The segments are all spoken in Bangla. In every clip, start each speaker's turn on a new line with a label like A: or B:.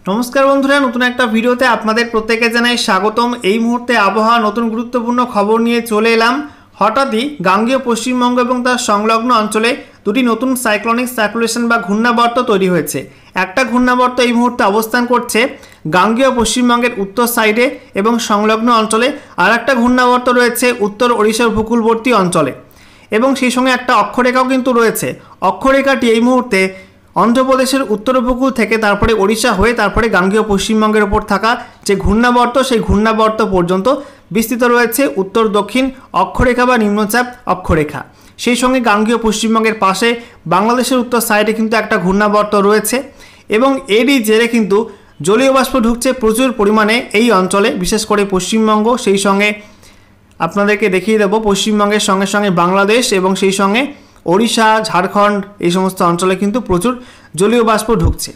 A: नमस्कार बंधुरा नतून एक भिडियोते आपनादेर प्रत्येके जानाई स्वागतम। এই মুহূর্তে আবহাওয়া নতুন গুরুত্বপূর্ণ খবর নিয়ে চলে এলাম। হঠাৎই গাঙ্গেয় পশ্চিমবঙ্গ এবং তার সংলগ্ন অঞ্চলে দুটি নতুন সাইক্লোনিক সার্কুলেশন বা ঘূর্ণাবর্ত তৈরি হয়েছে। একটা ঘূর্ণাবর্ত এই মুহূর্তে অবস্থান করছে গাঙ্গেয় পশ্চিমবঙ্গের উত্তর সাইডে এবং সংলগ্ন অঞ্চলে, আর একটা ঘূর্ণাবর্ত রয়েছে উত্তর ওড়িশার উপকূলবর্তী অঞ্চলে এবং সেই সঙ্গে একটা অক্ষরেখাও কিন্তু রয়েছে। অক্ষরেখাটি এই মুহূর্তে অন্ধ্রপ্রদেশের উত্তর উপকূল থেকে তারপরে ওড়িশা হয়ে তারপরে গাঙ্গেয় পশ্চিমবঙ্গের ওপর থাকা যে ঘূর্ণাবর্ত সেই ঘূর্ণাবর্ত পর্যন্ত বিস্তৃত রয়েছে উত্তর দক্ষিণ অক্ষরেখা বা নিম্নচাপ অক্ষরেখা। সেই সঙ্গে গাঙ্গেয় পশ্চিমবঙ্গের পাশে বাংলাদেশের উত্তর সাইডে কিন্তু একটা ঘূর্ণাবর্ত রয়েছে এবং এরই জেরে কিন্তু জলীয় বাষ্প ঢুকছে প্রচুর পরিমাণে এই অঞ্চলে, বিশেষ করে পশ্চিমবঙ্গ। সেই সঙ্গে আপনাদেরকে দেখিয়ে দেবো পশ্চিমবঙ্গের সঙ্গে সঙ্গে বাংলাদেশ এবং সেই সঙ্গে ওড়িশা, ঝাড়খণ্ড এই সমস্ত অঞ্চলে কিন্তু প্রচুর জলীয় বাষ্প ঢুকছে।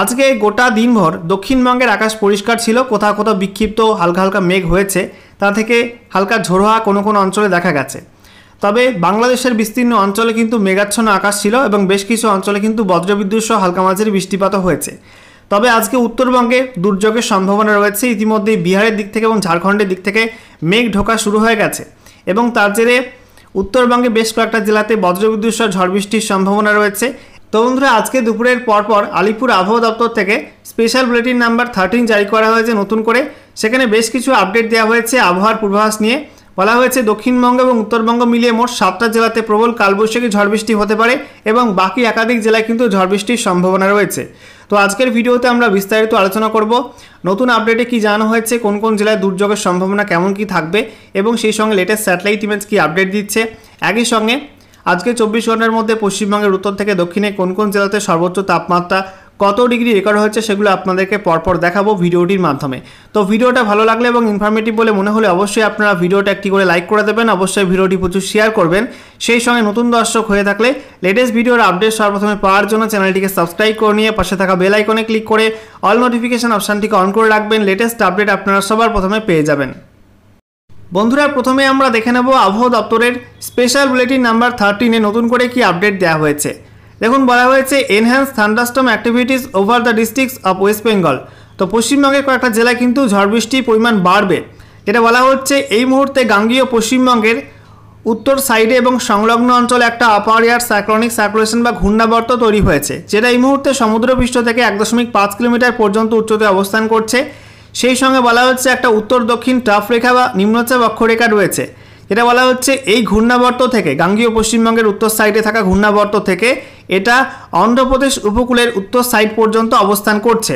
A: আজকে গোটা দিনভর দক্ষিণবঙ্গের আকাশ পরিষ্কার ছিল, কোথাও কোথাও বিক্ষিপ্ত হালকা হালকা মেঘ হয়েছে, তা থেকে হালকা ঝোড়ো হাওয়া কোনো কোনো অঞ্চলে দেখা গেছে। তবে বাংলাদেশের বিস্তীর্ণ অঞ্চলে কিন্তু মেঘাচ্ছন্ন আকাশ ছিল এবং বেশ কিছু অঞ্চলে কিন্তু বজ্রবিদ্যুৎ সহ হালকা মাঝারি বৃষ্টিপাত হয়েছে। তবে আজকে উত্তরবঙ্গে দুর্যোগের সম্ভাবনা রয়েছে। ইতিমধ্যেই বিহারের দিক থেকে এবং ঝাড়খণ্ডের দিক থেকে মেঘ ঢোকা শুরু হয়ে গেছে এবং তার জেরে উত্তরবঙ্গে বেশ কয়েকটা জেলাতে বজ্রবিদ্যুৎ সহ ঝড় বৃষ্টির সম্ভাবনা রয়েছে। তো বন্ধুরা, আজকে দুপুরের পরপর আলিপুর আবহাওয়া দপ্তর থেকে স্পেশাল বুলেটিন নাম্বার 13 জারি করা হয়েছে নতুন করে। সেখানে বেশ কিছু আপডেট দেওয়া হয়েছে আবহাওয়ার পূর্বাভাস নিয়ে। বলা হয়েছে দক্ষিণবঙ্গ এবং উত্তরবঙ্গ মিলিয়ে মোট 7টা জেলাতে প্রবল কালবৈশাখী ঝড় বৃষ্টি হতে পারে এবং বাকি একাধিক জেলায় কিন্তু ঝড় বৃষ্টির সম্ভাবনা রয়েছে। তো আজকের ভিডিওতে আমরা বিস্তারিত আলোচনা করব নতুন আপডেটে কি জানানো হয়েছে, কোন কোন জেলায় দুর্যোগের সম্ভাবনা কেমন কি থাকবে এবং সেই সঙ্গে লেটেস্ট স্যাটেলাইট ইমেজ কি আপডেট দিচ্ছে। একই সঙ্গে আজকে 24 ঘন্টার মধ্যে পশ্চিমবঙ্গের উত্তর থেকে দক্ষিণে কোন কোন জেলাতে সর্বোচ্চ তাপমাত্রা কত ডিগ্রি রেকর্ড হয়েছে সেগুলো আপনাদেরকে পরপর দেখাবো ভিডিওটির মাধ্যমে। তো ভিডিওটা ভালো লাগলে এবং ইনফরমেটিভ বলে মনে হলে অবশ্যই আপনারা ভিডিওটা একটি করে লাইক করে দেবেন, অবশ্যই ভিডিওটি প্রচুর শেয়ার করবেন। সেই সঙ্গে নতুন দর্শক হয়ে থাকলে লেটেস্ট ভিডিওর আপডেট সর্বপ্রথমে পাওয়ার জন্য চ্যানেলটিকে সাবস্ক্রাইব করে নিয়ে পাশে থাকা বেল আইকনে ক্লিক করে অল নোটিফিকেশন অপশানটিকে অন করে রাখবেন। লেটেস্ট আপডেট আপনারা সবার প্রথমে পেয়ে যাবেন। বন্ধুরা, প্রথমে আমরা দেখে নেব আবহাওয়া দপ্তরের স্পেশাল বুলেটিন নাম্বার 13-এ নতুন করে কি আপডেট দেওয়া হয়েছে। দেখুন, বলা হয়েছে enhance thunderstorm activities over the districts of West Bengal. তো পশ্চিমবঙ্গের কয়েকটা জেলায় কিন্তু ঝড় বৃষ্টির পরিমাণ বাড়বে। যেটা বলা হচ্ছে এই মুহূর্তে গাঙ্গেয় পশ্চিমবঙ্গের উত্তর সাইডে এবং সংলগ্ন অঞ্চলে একটা আপার এয়ার সাইক্লোনিক সার্কুলেশন বা ঘূর্ণাবর্ত তৈরি হয়েছে, যেটা এই মুহূর্তে সমুদ্রপৃষ্ঠ থেকে 1.5 কিলোমিটার পর্যন্ত উচ্চতায় অবস্থান করছে। সেই সঙ্গে বলা হচ্ছে একটা উত্তর দক্ষিণ ট্রাফ রেখা বা নিম্নচাপ অক্ষরেখা রয়েছে। এটা বলা হচ্ছে এই ঘূর্ণাবর্ত থেকে গাঙ্গেয় পশ্চিমবঙ্গের উত্তর সাইডে থাকা ঘূর্ণাবর্ত থেকে এটা অন্ধ্রপ্রদেশ উপকূলের উত্তর সাইড পর্যন্ত অবস্থান করছে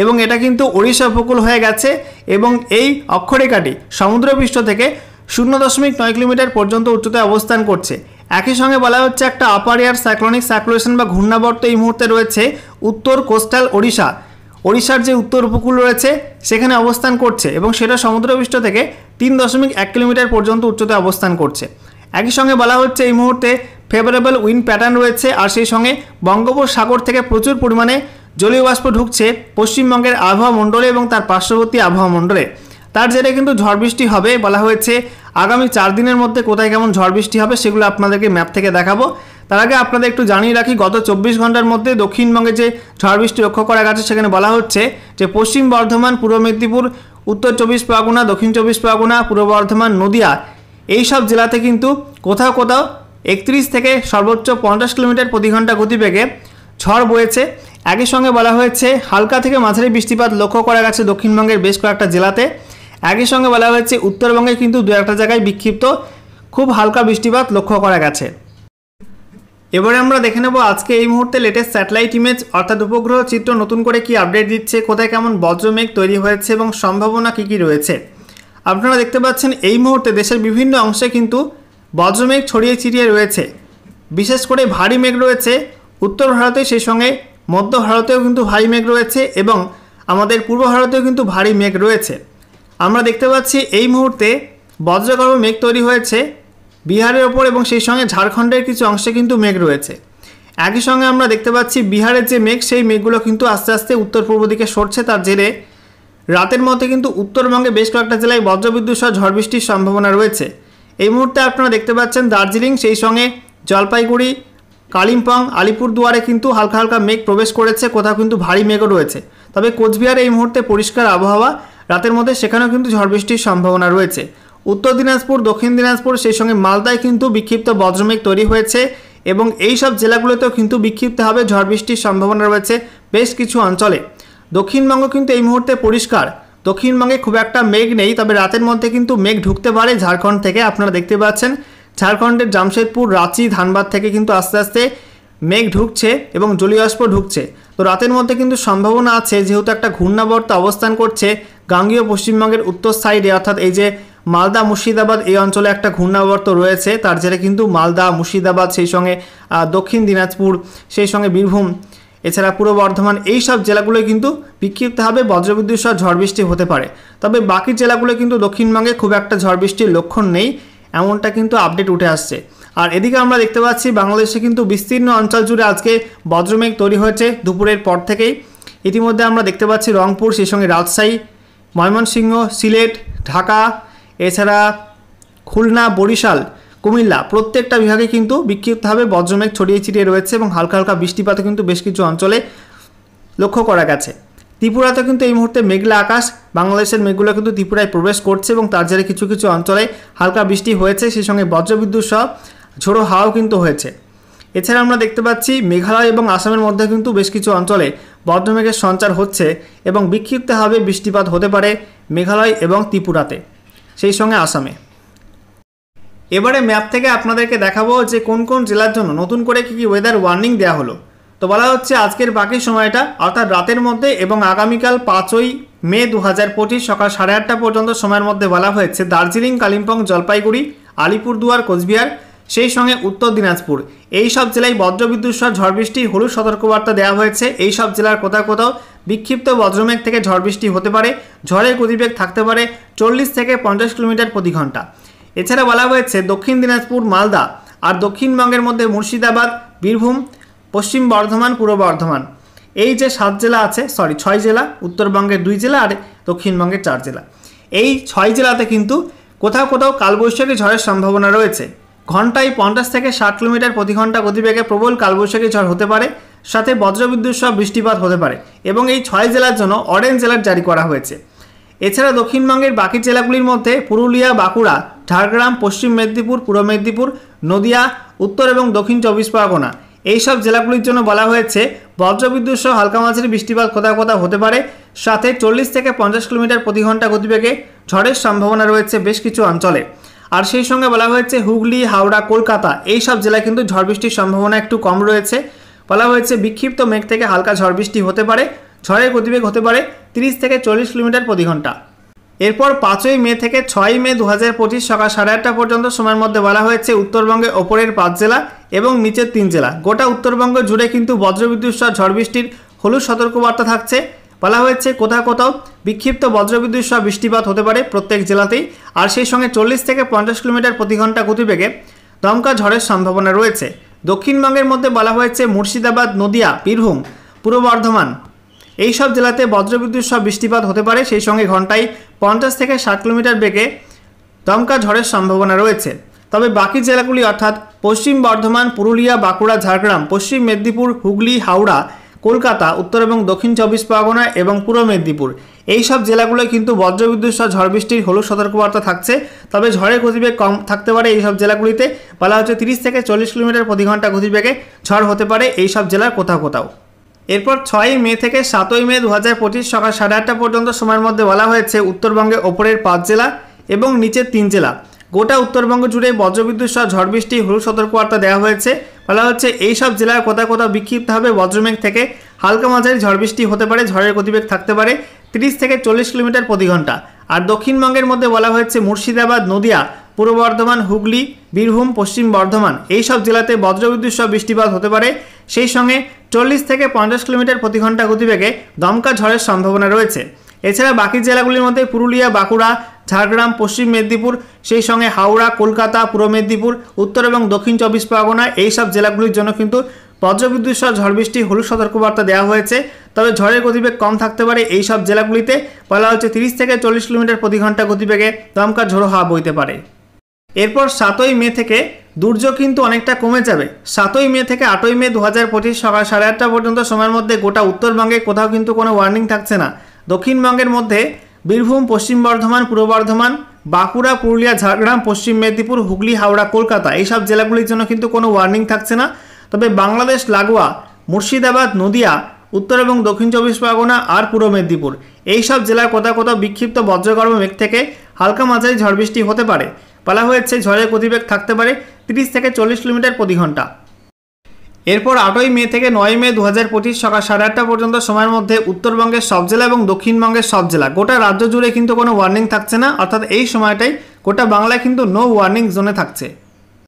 A: এবং এটা কিন্তু ওড়িশা উপকূল হয়ে গেছে এবং এই অক্ষরেখাটি সমুদ্রপৃষ্ঠ থেকে 0.9 কিলোমিটার পর্যন্ত উচ্চতায় অবস্থান করছে। একই সঙ্গে বলা হচ্ছে একটা আপার এয়ার সাইক্লোনিক সার্কুলেশন বা ঘূর্ণাবর্ত এই মুহূর্তে রয়েছে উত্তর কোস্টাল ওড়িশার যে উত্তর উপকূল রয়েছে সেখানে অবস্থান করছে এবং সেটা সমুদ্রপৃষ্ঠ থেকে 3.1 কিলোমিটার পর্যন্ত উচ্চতায় অবস্থান করছে। একই সঙ্গে বলা হচ্ছে এই মুহূর্তে ফেভারেবল উইন্ড প্যাটার্ন রয়েছে, আর সেই সঙ্গে বঙ্গোপসাগর থেকে প্রচুর পরিমাণে জলীয় বাষ্প ঢুকছে পশ্চিমবঙ্গের আবহাওয়া মণ্ডলে এবং তার পার্শ্ববর্তী আবহাওয়া মণ্ডলে। তার জেরে কিন্তু ঝড় বৃষ্টি হবে। বলা হয়েছে আগামী 4 দিনের মধ্যে কোথায় কেমন ঝড় বৃষ্টি হবে সেগুলো আপনাদেরকে ম্যাপ থেকে দেখাবো। তার আগে আপনাদের একটু জানিয়ে রাখি, গত 24 ঘন্টার মধ্যে দক্ষিণবঙ্গে যে ঝড় বৃষ্টি লক্ষ্য করা গেছে সেখানে বলা হচ্ছে যে পশ্চিম বর্ধমান, পূর্ব মেদিনীপুর, উত্তর 24 পরগনা, দক্ষিণ 24 পরগনা, পূর্ব বর্ধমান, নদিয়া এই সব জেলাতে কিন্তু কোথাও কোথাও 31 থেকে সর্বোচ্চ 50 কিলোমিটার প্রতি ঘন্টা গতিবেগে ঝড় বয়েছে। একই সঙ্গে বলা হয়েছে হালকা থেকে মাঝারি বৃষ্টিপাত লক্ষ্য করা গেছে দক্ষিণবঙ্গের বেশ কয়েকটা জেলাতে। একই সঙ্গে বলা হয়েছে উত্তরবঙ্গে কিন্তু দু একটা জায়গায় বিক্ষিপ্ত খুব হালকা বৃষ্টিপাত লক্ষ্য করা গেছে। এবারে আমরা দেখে নেব আজকে এই মুহূর্তে লেটেস্ট স্যাটেলাইট ইমেজ অর্থাৎ উপগ্রহ চিত্র নতুন করে কি আপডেট দিচ্ছে, কোথায় কেমন বজ্রমেঘ তৈরি হয়েছে এবং সম্ভাবনা কী কী রয়েছে। আপনারা দেখতে পাচ্ছেন এই মুহূর্তে দেশের বিভিন্ন অংশে কিন্তু বজ্রমেঘ ছড়িয়ে ছিটিয়ে রয়েছে। বিশেষ করে ভারী মেঘ রয়েছে উত্তর ভারতে, সেই সঙ্গে মধ্য ভারতেও কিন্তু ভারী মেঘ রয়েছে এবং আমাদের পূর্ব ভারতেও কিন্তু ভারী মেঘ রয়েছে। আমরা দেখতে পাচ্ছি এই মুহূর্তে বজ্রগর্ভ মেঘ তৈরি হয়েছে বিহারের ওপর এবং সেই সঙ্গে ঝাড়খণ্ডের কিছু অংশে কিন্তু মেঘ রয়েছে। একই সঙ্গে আমরা দেখতে পাচ্ছি বিহারের যে মেঘ সেই মেঘগুলো কিন্তু আস্তে আস্তে উত্তর পূর্ব দিকে সরছে। তার জেরে রাতের মধ্যে কিন্তু উত্তরবঙ্গে বেশ কয়েকটা জেলায় বজ্রবিদ্যুৎ সহ ঝড় বৃষ্টির সম্ভাবনা রয়েছে। এই মুহূর্তে আপনারা দেখতে পাচ্ছেন দার্জিলিং, সেই সঙ্গে জলপাইগুড়ি, কালিম্পং, আলিপুরদুয়ারে কিন্তু হালকা হালকা মেঘ প্রবেশ করেছে, কোথাও কিন্তু ভারী মেঘও রয়েছে। তবে কোচবিহারে এই মুহূর্তে পরিষ্কার আবহাওয়া, রাতের মধ্যে সেখানেও কিন্তু ঝড় বৃষ্টির সম্ভাবনা রয়েছে। উত্তর দিনাজপুর, দক্ষিণ দিনাজপুর, সেই সঙ্গে মালদায় কিন্তু বিক্ষিপ্ত বজ্রমেঘ তৈরি হয়েছে এবং এই সব জেলাগুলোতেও কিন্তু বিক্ষিপ্তভাবে ঝড় বৃষ্টির সম্ভাবনা রয়েছে বেশ কিছু অঞ্চলে। দক্ষিণবঙ্গ কিন্তু এই মুহূর্তে পরিষ্কার, দক্ষিণবঙ্গে খুব একটা মেঘ নেই, তবে রাতের মধ্যে কিন্তু মেঘ ঢুকতে পারে ঝাড়খণ্ড থেকে। আপনারা দেখতে পাচ্ছেন ঝাড়খণ্ডের জামশেদপুর, রাঁচি, ধানবাদ থেকে কিন্তু আস্তে আস্তে মেঘ ঢুকছে এবং জলীয়বাষ্প ঢুকছে। তো রাতের মধ্যে কিন্তু সম্ভাবনা আছে, যেহেতু একটা ঘূর্ণাবর্ত অবস্থান করছে গাঙ্গেয় পশ্চিমবঙ্গের উত্তর সাইডে, অর্থাৎ এই যে মালদা মুর্শিদাবাদ এই অঞ্চলে একটা ঘূর্ণাবর্ত রয়েছে, তার জেরে কিন্তু মালদা, মুর্শিদাবাদ, সেই সঙ্গে দক্ষিণ দিনাজপুর, সেই সঙ্গে বীরভূম, এছাড়া পূর্ব বর্ধমান, এই সব জেলাগুলোয় কিন্তু বিক্ষিপ্তভাবে বজ্রবিদ্যুৎ সহ ঝড় বৃষ্টি হতে পারে। তবে বাকি জেলাগুলো কিন্তু দক্ষিণবঙ্গে খুব একটা ঝড় বৃষ্টির লক্ষণ নেই, এমনটা কিন্তু আপডেট উঠে আসছে। আর এদিকে আমরা দেখতে পাচ্ছি বাংলাদেশে কিন্তু বিস্তীর্ণ অঞ্চল জুড়ে আজকে বজ্রমেঘ তৈরি হয়েছে দুপুরের পর থেকেই। ইতিমধ্যে আমরা দেখতে পাচ্ছি রংপুর, সেই সঙ্গে রাজশাহী, ময়মনসিংহ, সিলেট, ঢাকা, এছাড়া খুলনা, বরিশাল, কুমিল্লা, প্রত্যেকটা বিভাগে কিন্তু বিক্ষিপ্তভাবে বজ্রমেঘ ছড়িয়ে ছিটিয়ে রয়েছে এবং হালকা হালকা বৃষ্টিপাতও কিন্তু বেশ কিছু অঞ্চলে লক্ষ্য করা গেছে। ত্রিপুরাতে কিন্তু এই মুহূর্তে মেঘলা আকাশ, বাংলাদেশের মেঘগুলো কিন্তু ত্রিপুরায় প্রবেশ করছে এবং তার জেরে কিছু কিছু অঞ্চলে হালকা বৃষ্টি হয়েছে, সেই সঙ্গে বজ্রবিদ্যুৎ সহ ঝোড়ো হাওয়াও কিন্তু হয়েছে। এছাড়া আমরা দেখতে পাচ্ছি মেঘালয় এবং আসামের মধ্যে কিন্তু বেশ কিছু অঞ্চলে বজ্রমেঘের সঞ্চার হচ্ছে এবং বিক্ষিপ্তভাবে বৃষ্টিপাত হতে পারে মেঘালয় এবং ত্রিপুরাতে, সেই সঙ্গে আসামে। এবারে ম্যাপ থেকে আপনাদেরকে দেখাবো যে কোন কোন জেলার জন্য নতুন করে কী কী ওয়েদার ওয়ার্নিং দেওয়া হলো। তো বলা হচ্ছে আজকের বাকি সময়টা অর্থাৎ রাতের মধ্যে এবং আগামীকাল 5ই মে 2025 সকাল 8:30 পর্যন্ত সময়ের মধ্যে বলা হয়েছে দার্জিলিং, কালিম্পং, জলপাইগুড়ি, আলিপুরদুয়ার, কোচবিহার, সেই সঙ্গে উত্তর দিনাজপুর, এই সব জেলায় বজ্রবিদ্যুৎ সহ ঝড় বৃষ্টির হলুদ সতর্কবার্তা দেওয়া হয়েছে। এই সব জেলার কোথাও কোথাও বিক্ষিপ্ত বজ্রমেঘ থেকে ঝড় বৃষ্টি হতে পারে, ঝড়ের গতিবেগ থাকতে পারে 40 থেকে 50 কিলোমিটার প্রতি ঘন্টা। এছাড়া বলা হয়েছে দক্ষিণ দিনাজপুর, মালদা আর দক্ষিণবঙ্গের মধ্যে মুর্শিদাবাদ, বীরভূম, পশ্চিম বর্ধমান, পূর্ব বর্ধমান, এই যে 7 জেলা আছে, 6 জেলা, উত্তরবঙ্গের 2 জেলা আর দক্ষিণবঙ্গের 4 জেলা, এই 6 জেলাতে কিন্তু কোথাও কোথাও কালবৈশাখী ঝড়ের সম্ভাবনা রয়েছে। ঘন্টায় 50 থেকে 60 কিলোমিটার প্রতি ঘন্টা গতিবেগে প্রবল কালবৈশাখী ঝড় হতে পারে, সাথে বজ্রবিদ্যুৎ সহ বৃষ্টিপাত হতে পারে এবং এই 6 জেলার জন্য অরেঞ্জ অ্যালার্ট জারি করা হয়েছে। এছাড়া দক্ষিণবঙ্গের বাকি জেলাগুলির মধ্যে পুরুলিয়া, বাঁকুড়া, ঝাড়গ্রাম, পশ্চিম মেদিনীপুর, পূর্ব মেদিনীপুর, নদিয়া, উত্তর এবং দক্ষিণ 24 পরগনা, এই সব জেলাগুলির জন্য বলা হয়েছে বজ্রবিদ্যুৎ সহ হালকা মাঝারি বৃষ্টিপাত কোথাও কোথাও হতে পারে, সাথে 40 থেকে 50 কিলোমিটার প্রতি ঘন্টা গতিবেগে ঝড়ের সম্ভাবনা রয়েছে বেশ কিছু অঞ্চলে। আর সেই সঙ্গে বলা হয়েছে হুগলি, হাওড়া, কলকাতা, এই সব জেলায় কিন্তু ঝড় বৃষ্টির সম্ভাবনা একটু কম রয়েছে। বলা হয়েছে বিক্ষিপ্ত মেঘ থেকে হালকা ঝড় বৃষ্টি হতে পারে, ঝড়ের গতিবেগ হতে পারে 30 থেকে 40 কিলোমিটার প্রতি ঘন্টা। এরপর 5ই মে থেকে 6ই মে 2025 সকাল 8:30 পর্যন্ত সময়ের মধ্যে বলা হয়েছে উত্তরবঙ্গে ওপরের 5 জেলা এবং নিচের 3 জেলা, গোটা উত্তরবঙ্গ জুড়ে কিন্তু বজ্রবিদ্যুৎ সহ ঝড় বৃষ্টির হলুদ সতর্কবার্তা থাকছে। বলা হয়েছে কোথাও কোথাও বিক্ষিপ্ত বজ্রবিদ্যুৎ সহ বৃষ্টিপাত হতে পারে প্রত্যেক জেলাতেই, আর সেই সঙ্গে 40 থেকে 50 কিলোমিটার প্রতি ঘন্টা গতিবেগে দমকা ঝড়ের সম্ভাবনা রয়েছে। দক্ষিণবঙ্গের মধ্যে বলা হয়েছে মুর্শিদাবাদ, নদিয়া, বীরভূম, পূর্ব বর্ধমান, এই সব জেলাতে বজ্রবিদ্যুৎ সহ বৃষ্টিপাত হতে পারে, সেই সঙ্গে ঘন্টায় 50 থেকে 60 কিলোমিটার বেগে দমকা ঝড়ের সম্ভাবনা রয়েছে। তবে বাকি জেলাগুলি অর্থাৎ পশ্চিম বর্ধমান, পুরুলিয়া, বাঁকুড়া, ঝাড়গ্রাম, পশ্চিম মেদিনীপুর, হুগলি, হাওড়া, কলকাতা, উত্তর এবং দক্ষিণ 24 পরগনা এবং পূর্ব মেদিনীপুর, এই সব জেলাগুলোয় কিন্তু বজ্রবিদ্যুৎ সহ ঝড় বৃষ্টির হলুদ সতর্কবার্তা থাকছে। তবে ঝড়ের গতিবেগ কম থাকতে পারে এই সব জেলাগুলিতে, বলা হচ্ছে 30 থেকে 40 কিলোমিটার প্রতি ঘন্টা গতিবেগে ঝড় হতে পারে এই সব জেলার কোথাও কোথাও। এরপর 6ই মে থেকে 7ই মে 2025 সকাল 8:30 পর্যন্ত সময়ের মধ্যে বলা হয়েছে উত্তরবঙ্গে ওপরের 5 জেলা এবং নিচের 3 জেলা, গোটা উত্তরবঙ্গ জুড়ে বজ্রবিদ্যুৎ সহ ঝড় বৃষ্টি হলুদ সতর্কবার্তা দেওয়া হয়েছে। বলা হচ্ছে এই সব জেলার কোথাও কোথাও বিক্ষিপ্তভাবে বজ্রমেঘ থেকে হালকা মাঝারি ঝড় বৃষ্টি হতে পারে, ঝড়ের গতিবেগ থাকতে পারে 30 থেকে 40 কিলোমিটার প্রতি ঘন্টা। আর দক্ষিণবঙ্গের মধ্যে বলা হয়েছে মুর্শিদাবাদ, নদিয়া, পূর্ব বর্ধমান, হুগলি, বীরভূম, পশ্চিম বর্ধমান, এই সব জেলাতে বজ্রবিদ্যুৎ সহ বৃষ্টিপাত হতে পারে, সেই সঙ্গে 40 থেকে 50 কিলোমিটার প্রতি ঘন্টা গতিবেগে দমকা ঝড়ের সম্ভাবনা রয়েছে। এছাড়া বাকি জেলাগুলির মধ্যে পুরুলিয়া, বাঁকুড়া, ঝাড়গ্রাম, পশ্চিম মেদিনীপুর, সেই সঙ্গে হাওড়া, কলকাতা, পূর্ব মেদিনীপুর, উত্তর এবং দক্ষিণ 24 পরগনা, এই সব জেলাগুলির জন্য কিন্তু বজ্রবিদ্যুৎ সহ ঝড় বৃষ্টি হলুদ সতর্কবার্তা দেওয়া হয়েছে। তবে ঝড়ের গতিবেগ কম থাকতে পারে এই সব জেলাগুলিতে, বলা হচ্ছে 30 থেকে 40 কিলোমিটার প্রতি ঘন্টা গতিবেগে দমকা ঝোড়ো হাওয়া বইতে পারে। এরপর 7ই মে থেকে দুর্যোগ কিন্তু অনেকটা কমে যাবে। 7ই মে থেকে 8ই মে 2025 সকাল 8:30 পর্যন্ত সময়ের মধ্যে গোটা উত্তরবঙ্গে কোথাও কিন্তু কোনো ওয়ার্নিং থাকছে না। দক্ষিণবঙ্গের মধ্যে বীরভূম, পশ্চিম বর্ধমান, পূর্ব বর্ধমান, বাঁকুড়া, পুরুলিয়া, ঝাড়গ্রাম, পশ্চিম মেদিনীপুর, হুগলি, হাওড়া, কলকাতা এইসব জেলাগুলির জন্য কিন্তু কোনো ওয়ার্নিং থাকছে না। তবে বাংলাদেশ লাগোয়া মুর্শিদাবাদ, নদিয়া, উত্তর এবং দক্ষিণ 24 পরগনা আর পূর্ব মেদিনীপুর এইসব জেলার কোথাও কোথাও বিক্ষিপ্ত বজ্রগর্ভ মেঘ থেকে হালকা মাঝারি ঝড় বৃষ্টি হতে পারে। বলা হয়েছে ঝড়ের গতিবেগ থাকতে পারে 30 থেকে 40 কিলোমিটার প্রতি ঘন্টা। এরপর 8ই মে থেকে 9ই মে 2025 সকাল 8:30 পর্যন্ত সময়ের মধ্যে উত্তরবঙ্গের সব জেলা এবং দক্ষিণবঙ্গের সব জেলা গোটা রাজ্য জুড়ে কিন্তু কোনো ওয়ার্নিং থাকছে না, অর্থাৎ এই সময়টাই গোটা বাংলায় কিন্তু নো ওয়ার্নিং জোনে থাকছে।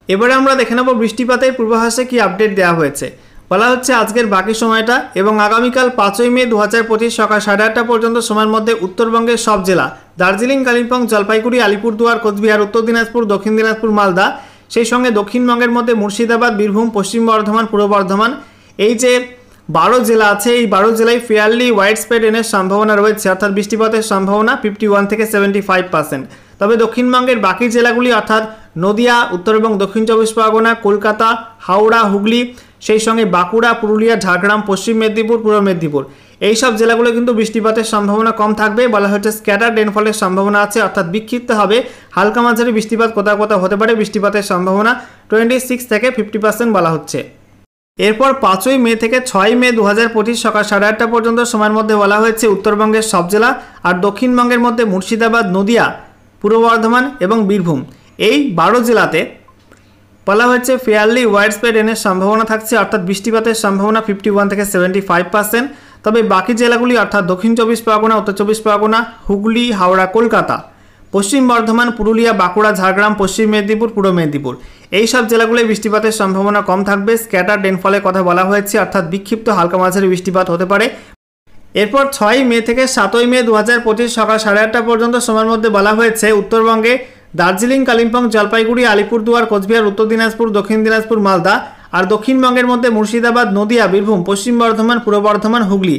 A: এবারে আমরা দেখে নেব বৃষ্টিপাতের পূর্বাভাসে কি আপডেট দেওয়া হয়েছে। বলা হচ্ছে আজকের বাকি সময়টা এবং আগামীকাল 5ই মে 2025 সকাল 8:30 পর্যন্ত সময়ের মধ্যে উত্তরবঙ্গের সব জেলা দার্জিলিং, কালিম্পং, জলপাইগুড়ি, আলিপুরদুয়ার, কোচবিহার, উত্তর দিনাজপুর, দক্ষিণ দিনাজপুর, মালদা, সেই সঙ্গে দক্ষিণবঙ্গের মধ্যে মুর্শিদাবাদ, বীরভূম, পশ্চিম বর্ধমান, পূর্ব বর্ধমান এই যে 12 জেলা আছে এই 12 জেলায় ফেয়ারলি ওয়াইড স্প্রেড রেনের সম্ভাবনা রয়েছে, অর্থাৎ বৃষ্টিপাতের সম্ভাবনা 51 থেকে 75%। তবে দক্ষিণবঙ্গের বাকি জেলাগুলি অর্থাৎ নদিয়া, উত্তর এবং দক্ষিণ 24 পরগনা, কলকাতা, হাওড়া, হুগলি, সেই সঙ্গে বাঁকুড়া, পুরুলিয়া, ঝাড়গ্রাম, পশ্চিম মেদিনীপুর, পূর্ব মেদিনীপুর এই সব জেলাগুলো কিন্তু বৃষ্টিপাতের সম্ভাবনা কম থাকবে। বলা হচ্ছে স্ক্যাটার রেনফলের সম্ভাবনা আছে, অর্থাৎ বিক্ষিপ্ত হবে হালকা মাঝারি বৃষ্টিপাত কোথাও কোথাও হতে পারে। বৃষ্টিপাতের সম্ভাবনা 26 থেকে 50% বলা হচ্ছে। এরপর 5ই মে থেকে 6ই মে 2025 সকাল 8:30 পর্যন্ত সময়ের মধ্যে বলা হয়েছে উত্তরবঙ্গের সব জেলা আর দক্ষিণবঙ্গের মধ্যে মুর্শিদাবাদ, নদিয়া, পূর্ব বর্ধমান এবং বীরভূম এই 12 জেলাতে বলা হয়েছে ফেয়ারলি ওয়াইড স্প্রেড রেনের সম্ভাবনা থাকছে, অর্থাৎ বৃষ্টিপাতের সম্ভাবনা 51 থেকে 75%। তবে বাকি জেলাগুলি অর্থাৎ দক্ষিণ 24 পরগনা, উত্তর 24 পরগনা, হুগলি, হাওড়া, কলকাতা, পশ্চিম বর্ধমান, পুরুলিয়া, বাঁকুড়া, ঝাড়গ্রাম, পশ্চিম মেদিনীপুর, পূর্ব মেদিনীপুর এই সব জেলাগুলোয় বৃষ্টিপাতের সম্ভাবনা কম থাকবে। স্ক্যাটার রেনফলের কথা বলা হয়েছে, অর্থাৎ বিক্ষিপ্ত হালকা মাঝারি বৃষ্টিপাত হতে পারে। এরপর 6ই মে থেকে 7ই মে 2025 সকাল 8:30 পর্যন্ত সময়ের মধ্যে বলা হয়েছে উত্তরবঙ্গে দার্জিলিং, কালিম্পং, জলপাইগুড়ি, আলিপুরদুয়ার, কোচবিহার, উত্তর দিনাজপুর, দক্ষিণ দিনাজপুর, মালদা আর দক্ষিণবঙ্গের মধ্যে মুর্শিদাবাদ, নদিয়া, বীরভূম, পশ্চিম বর্ধমান, পূর্ব বর্ধমান, হুগলি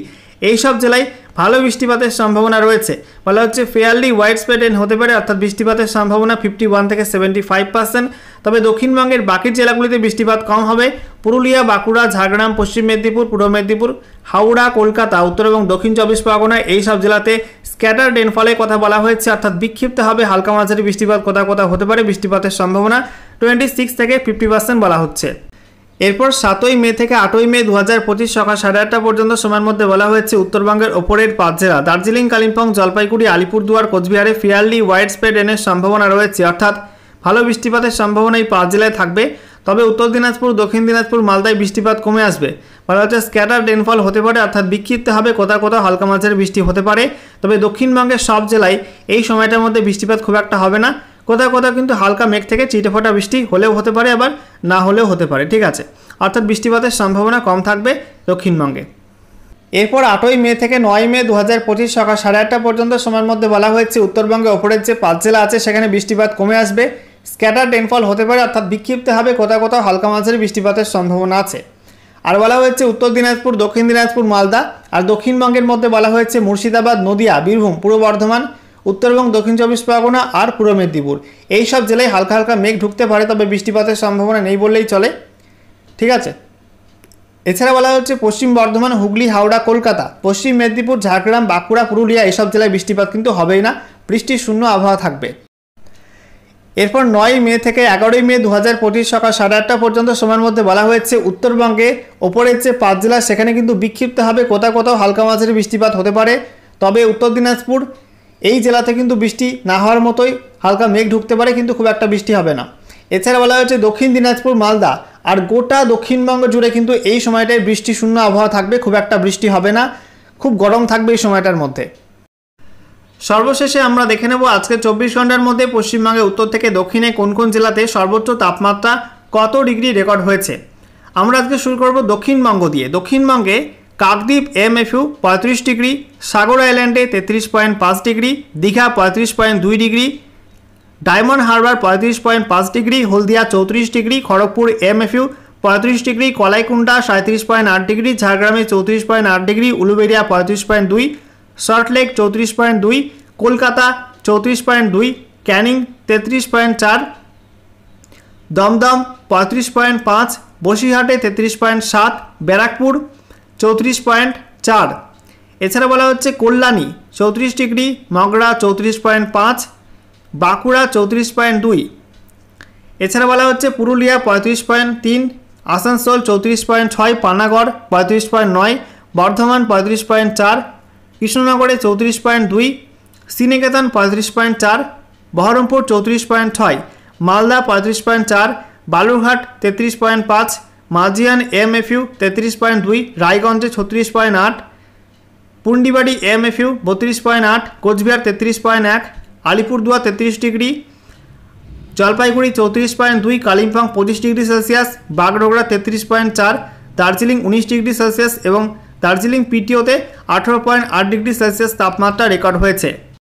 A: এই সব জেলায় ভালো বৃষ্টিপাতের সম্ভাবনা রয়েছে। বলা হচ্ছে ফেয়ারলি ওয়াইড স্প্রেড রেন হতে পারে, অর্থাৎ বৃষ্টিপাতের সম্ভাবনা 51 থেকে 75%। তবে দক্ষিণবঙ্গের বাকি জেলাগুলিতে বৃষ্টিপাত কম হবে। পুরুলিয়া, বাঁকুড়া, ঝাড়গ্রাম, পশ্চিম মেদিনীপুর, পূর্ব মেদিনীপুর, হাওড়া, কলকাতা, উত্তর এবং দক্ষিণ 24 পরগনা এই সব জেলাতে স্ক্যাটার রেনফলের কথা বলা হয়েছে, অর্থাৎ বিক্ষিপ্ত হবে হালকা মাঝারি বৃষ্টিপাত কোথাও কোথাও হতে পারে। বৃষ্টিপাতের সম্ভাবনা 26 থেকে 50% বলা হচ্ছে। এরপর 7ই মে থেকে 8ই মে 2025 সকাল 8:30 পর্যন্ত সময়ের মধ্যে বলা হয়েছে উত্তরবঙ্গের ওপরের 5 জেলা দার্জিলিং, কালিম্পং, জলপাইগুড়ি, আলিপুরদুয়ার, কোচবিহারে ফেয়ারলি ওয়াইড স্প্রেড রেনের সম্ভাবনা রয়েছে, অর্থাৎ ভালো বৃষ্টিপাতের সম্ভাবনা এই 5 জেলায় থাকবে। তবে উত্তর দিনাজপুর, দক্ষিণ দিনাজপুর, মালদায় বৃষ্টিপাত কমে আসবে। বলা হচ্ছে স্ক্যাটার রেনফল হতে পারে, অর্থাৎ বিক্ষিপ্ত হবে কোথাও কোথাও হালকা মাঝারি বৃষ্টি হতে পারে। তবে দক্ষিণবঙ্গের সব জেলায় এই সময়টার মধ্যে বৃষ্টিপাত খুব একটা হবে না। কোথাও কোথাও কিন্তু হালকা মেঘ থেকে চিটেফোঁটা বৃষ্টি হলেও হতে পারে, আবার না হলেও হতে পারে, ঠিক আছে। অর্থাৎ বৃষ্টিপাতের সম্ভাবনা কম থাকবে দক্ষিণবঙ্গে। এরপর 8ই মে থেকে 9ই মে 2025 সকাল 8:30 পর্যন্ত সময়ের মধ্যে বলা হয়েছে উত্তরবঙ্গে ওপরের যে 5 জেলা আছে সেখানে বৃষ্টিপাত কমে আসবে। স্ক্যাটার রেনফল হতে পারে, অর্থাৎ বিক্ষিপ্ত হবে কোথাও কোথাও হালকা মাঝারি বৃষ্টিপাতের সম্ভাবনা আছে। আর বলা হয়েছে উত্তর দিনাজপুর, দক্ষিণ দিনাজপুর, মালদা আর দক্ষিণবঙ্গের মধ্যে বলা হয়েছে মুর্শিদাবাদ, নদিয়া, বীরভূম, পূর্ব বর্ধমান, উত্তর এবং দক্ষিণ 24 পরগনা আর পূর্ব মেদিনীপুর এই সব জেলায় হালকা হালকা মেঘ ঢুকতে পারে, তবে বৃষ্টিপাতের সম্ভাবনা নেই বললেই চলে, ঠিক আছে। এছাড়া বলা হচ্ছে পশ্চিম বর্ধমান, হুগলি, হাওড়া, কলকাতা, পশ্চিম মেদিনীপুর, ঝাড়গ্রাম, বাঁকুড়া, পুরুলিয়া এসব জেলায় বৃষ্টিপাত কিন্তু হবেই না, বৃষ্টির শূন্য আবহাওয়া থাকবে। এরপর 9ই মে থেকে 11ই মে 2025 সকাল 8:30 পর্যন্ত সময়ের মধ্যে বলা হয়েছে উত্তরবঙ্গে ওপরের যে 5 জেলা সেখানে কিন্তু বিক্ষিপ্ত হবে কোথাও কোথাও হালকা মাঝারি বৃষ্টিপাত হতে পারে। তবে উত্তর দিনাজপুর এই জেলাতে কিন্তু বৃষ্টি না হওয়ার মতোই হালকা মেঘ ঢুকতে পারে, কিন্তু খুব একটা বৃষ্টি হবে না। এছাড়া বলা হয়েছে দক্ষিণ দিনাজপুর, মালদা আর গোটা দক্ষিণবঙ্গ জুড়ে কিন্তু এই সময়টায় বৃষ্টি শূন্য আবহাওয়া থাকবে, খুব একটা বৃষ্টি হবে না, খুব গরম থাকবে এই সময়টার মধ্যে। সর্বশেষে আমরা দেখে নেব আজকে 24 ঘন্টার মধ্যে পশ্চিমবঙ্গে উত্তর থেকে দক্ষিণে কোন কোন জেলাতে সর্বোচ্চ তাপমাত্রা কত ডিগ্রি রেকর্ড হয়েছে। আমরা আজকে শুরু করব দক্ষিণবঙ্গ দিয়ে। দক্ষিণবঙ্গে কাকদ্বীপ MFU 35 ডিগ্রি, সাগর আইল্যান্ডে 33.5 degree, Digha 35.2 degree, Diamond Harbour 35.5 degree, Haldia 34 degree, Kharagpur MFU 35 degree, Kalaikunda 37.8 degree, ঝাড়গ্রামে 34.8 degree, Uluberia 35.2, Salt 34.2, Kolkata 34.2, Canning 33.4, Dum Dum 35.5, বসিরহাটে 33.7, ব্যারাকপুর 34.4। এছাড়া বলা হচ্ছে কল্যাণী 34 ডিগ্রি, মগরা 34.5, বাঁকুড়া 34.2। এছাড়া বলা হচ্ছে পুরুলিয়া 35.3, আসানসোল 34.6, পানাগড় 35.9, বর্ধমান 35.4, কৃষ্ণনগরে 34.2, শ্রীনিকেতন 35.4, বহরমপুর 34.6, মালদা 35.4, বালুরঘাট 33.5, মাঝিয়ান এমএফইউ 33.2, রায়গঞ্জে 36.8, Pundibari MFU 32.8, Coochbehar 33.1, Alipurduar 33 degree, Jalpaiguri 34.2, Kalimpong 25 degree Celsius, Bagdogra 33.4, Darjeeling 19 degree Celsius এবং দার্জিলিং পিটিওতে 18.8 ডিগ্রি সেলসিয়াস তাপমাত্রা রেকর্ড হয়েছে।